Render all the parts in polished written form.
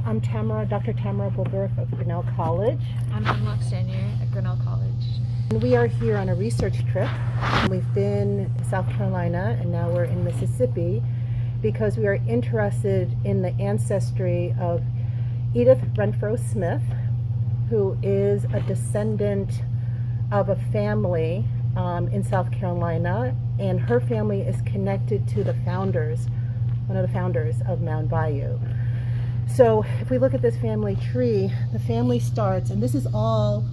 I'm Dr. Tamara Beaudoef of Grinnell College. I'm Hemlock Stanier at Grinnell College. And we are here on a research trip. We've been in South Carolina and now we're in Mississippi because we are interested in the ancestry of Edith Renfrow Smith, who is a descendant of a family in South Carolina, and her family is connected to one of the founders of Mound Bayou. So if we look at this family tree, the family starts, and this is all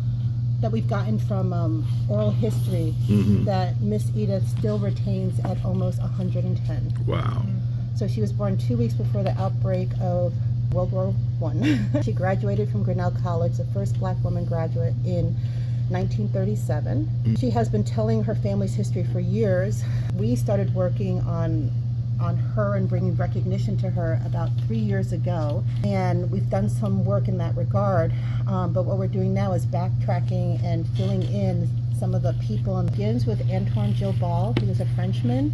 that we've gotten from oral history that Miss Edith still retains at almost 110. Wow. So she was born 2 weeks before the outbreak of World War I. She graduated from Grinnell College, the first Black woman graduate, in 1937. She has been telling her family's history for years. We started working on her and bringing recognition to her about 3 years ago, and we've done some work in that regard, but what we're doing now is backtracking and filling in some of the people. And it begins with Antoine Gilbal, who was a Frenchman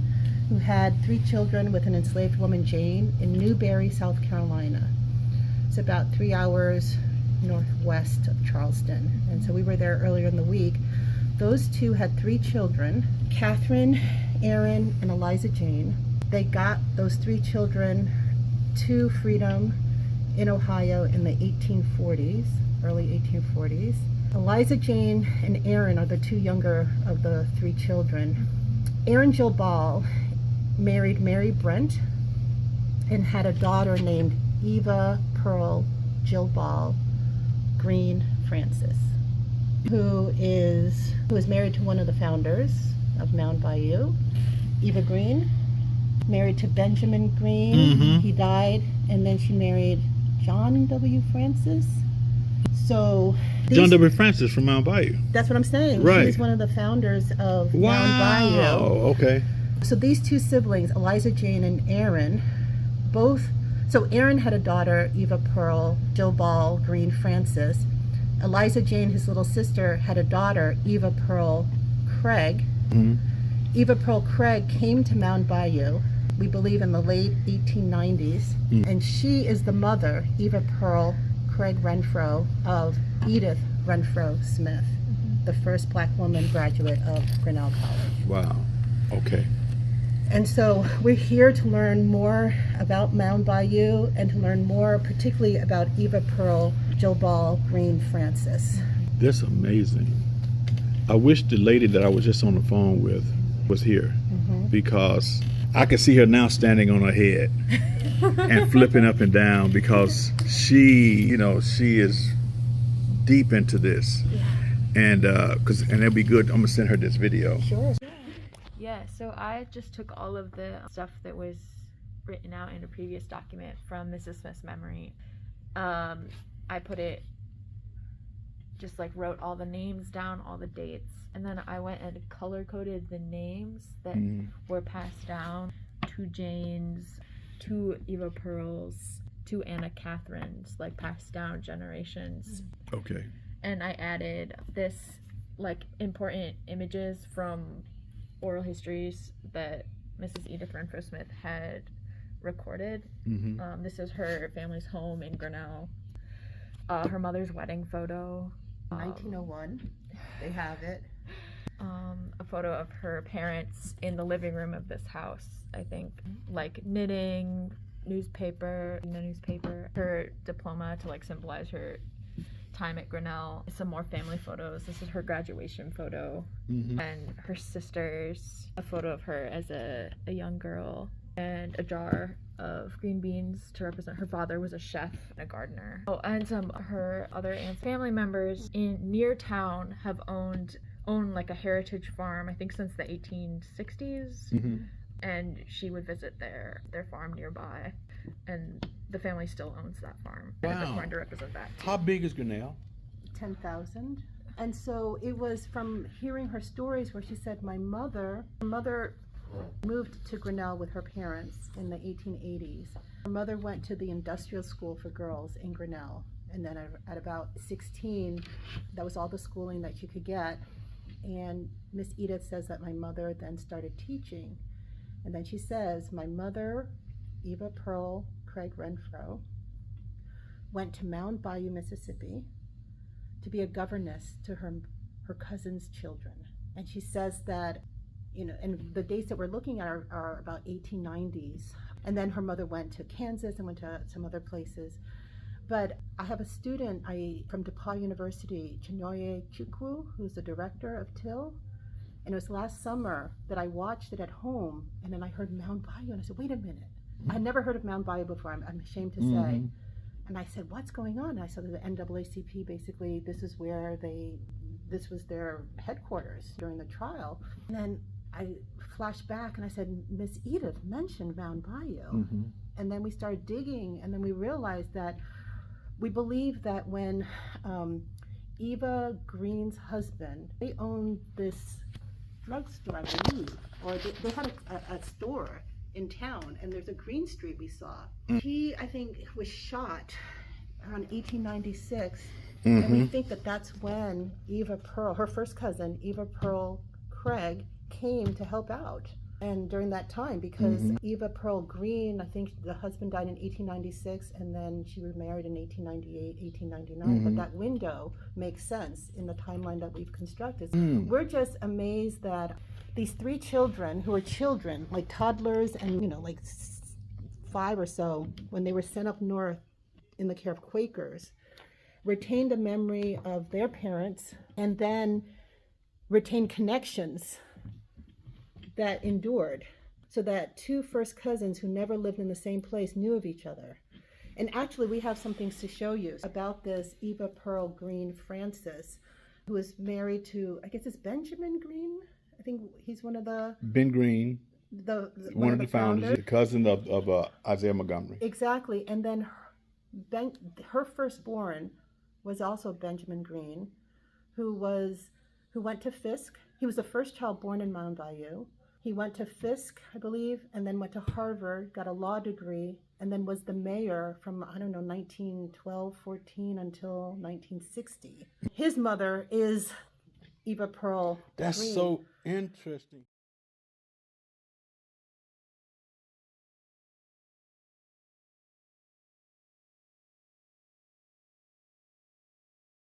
who had 3 children with an enslaved woman, Jane, in Newberry, South Carolina. It's about 3 hours northwest of Charleston, and so we were there earlier in the week. Those 2 had 3 children, Catherine, Aaron, and Eliza Jane. They got those 3 children to freedom in Ohio in the 1840s, early 1840s. Eliza Jane and Aaron are the 2 younger of the 3 children. Aaron Gilbal married Mary Brent and had a daughter named Eva Pearl Gilbal Green Francis, who is married to one of the founders of Mound Bayou, Eva Green. Married to Benjamin Green. He died, and then she married John W. Francis. So John W. Francis from Mound Bayou. That's what I'm saying. Right. He's one of the founders of Wow. Mound Bayou. Okay. So these 2 siblings, Eliza Jane and Aaron, so Aaron had a daughter, Eva Pearl Gilbal Green Francis. Eliza Jane, his little sister, had a daughter, Eva Pearl Craig. Eva Pearl Craig came to Mound Bayou, we believe in the late 1890s, and she is the mother, Eva Pearl Craig Renfrow, of Edith Renfrow Smith, the first Black woman graduate of Grinnell College. Wow. Okay. And so we're here to learn more about Mound Bayou and to learn more particularly about Eva Pearl Gilbal Green Francis. That's amazing. I wish the lady that I was just on the phone with was here, because I could see her now standing on her head and flipping up and down, because she is deep into this. And it'd be good. I'm gonna send her this video. Sure. Yeah, so I just took all of the stuff that was written out in a previous document from Mrs. Smith's memory. I put it, just like wrote all the names down, all the dates, and then I went and color-coded the names that were passed down. 2 Janes, 2 Eva Pearls, 2 Anna Catherines, like passed down generations. Okay. And I added this, like, important images from oral histories that Mrs. Edith Renfrow Smith had recorded. This is her family's home in Grinnell. Her mother's wedding photo. 1901, they have it. A photo of her parents in the living room of this house, I think, like knitting, newspaper, her diploma to like symbolize her time at Grinnell. Some more family photos. This is her graduation photo, and her sisters, a photo of her as a young girl, and a jar of green beans to represent her father was a chef and a gardener. Oh, and some her other aunts, family members in near town have owned like a heritage farm, I think since the 1860s. And she would visit their farm nearby, and the family still owns that farm. And it's important to represent that too. How big is Grinnell? 10,000. And so it was from hearing her stories where she said her mother moved to Grinnell with her parents in the 1880s. Her mother went to the industrial school for girls in Grinnell, and then at about 16, that was all the schooling that she could get. And Miss Edith says that my mother then started teaching. And then she says, my mother, Eva Pearl Craig Renfrow, went to Mound Bayou, Mississippi, to be a governess to her cousin's children. And she says that, and the dates that we're looking at are about 1890s. And then her mother went to Kansas and went to some other places. But I have a student from DePaul University, Chinonye Chukwu, who's the director of TILL. And it was last summer that I watched it at home, and then I heard Mound Bayou, and I said, wait a minute. I had never heard of Mound Bayou before, I'm ashamed to say. And I said, what's going on? And I saw that the NAACP, basically, this was their headquarters during the trial. And then I flashed back and I said, Miss Edith mentioned Mound Bayou. And then we started digging, and then we realized that we believe that when Eva Green's husband, they owned this drugstore, I believe, or they had a store in town, and there's a Green Street we saw. He, I think, was shot around 1896, and we think that that's when Eva Pearl, her first cousin, Eva Pearl Craig, came to help out. And during that time, because Eva Pearl Green, I think the husband died in 1896, and then she was married in 1898, 1899. But that window makes sense in the timeline that we've constructed. We're just amazed that these three children, who are children, like toddlers and, like 5 or so, when they were sent up north in the care of Quakers, retained a memory of their parents and then retained connections that endured, so that 2 first cousins who never lived in the same place knew of each other. And actually, we have some things to show you about this Eva Pearl Green Francis, who is married to, I guess it's Benjamin Green. I think he's one of the... Ben Green, one of the founders, the cousin of Isaiah Montgomery. Exactly. And then her firstborn was also Benjamin Green, who went to Fisk. He was the first child born in Mound Bayou. He went to Fisk, I believe, and then went to Harvard, got a law degree, and then was the mayor from, 1912, 14 until 1960. His mother is Eva Pearl Green. That's so interesting.